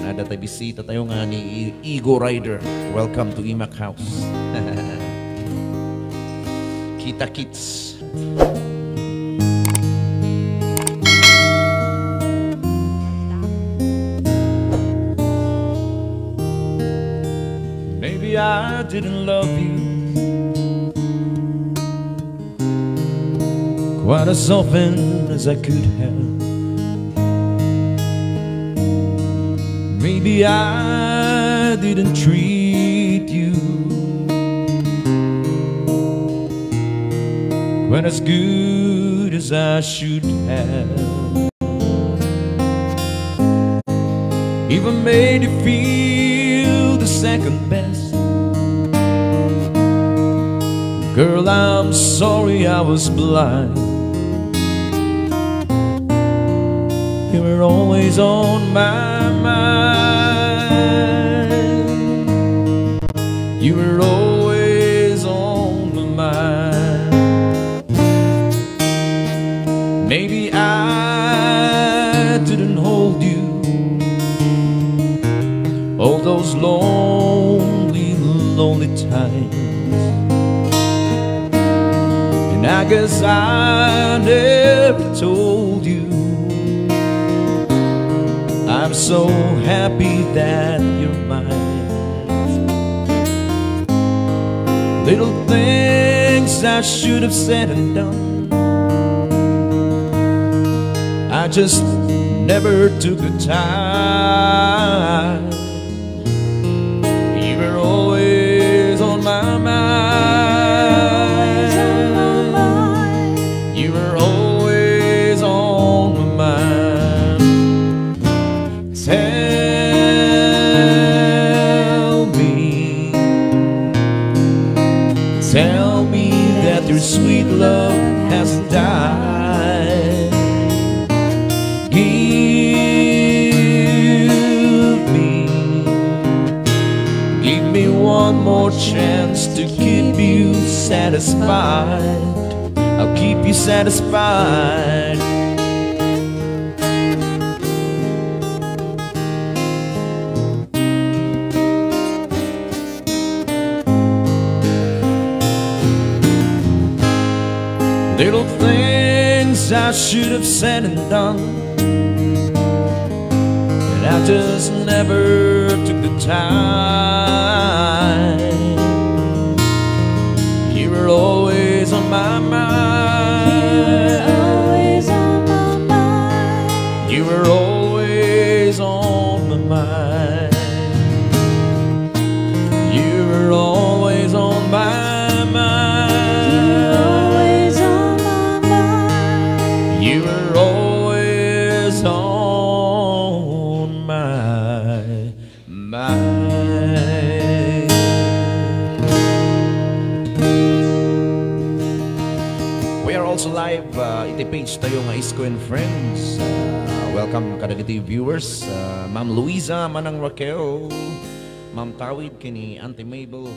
Ada tayo bisita tayo nga ni Ego Rider. Welcome to Emacs House. Kita Kids. Maybe I didn't love you quite as often as I could have. Maybe I didn't treat you quite as good as I should have. Even made you feel the second best. Girl, I'm sorry I was blind. You were always on my mind. You were always on my mind. Maybe I didn't hold you all those lonely, lonely times. And I guess I never told you I'm so happy that you're mine. Little things I should have said and done, I just never took the time. You were always on my mind. You were always on my mind. Tell me that your sweet love hasn't died. Give me one more chance to keep you satisfied. I'll keep you satisfied. Little things I should have said and done, and I just never took the time. You were always on my mind. You were always on my mind. You were always on my mind. You were always on my mind. We are also live iti page tayo nga Isko and Friends. Welcome kadagiti viewers. Ma'am Luisa, Manang Raquel, Ma'am Tawid, kini Auntie Mabel,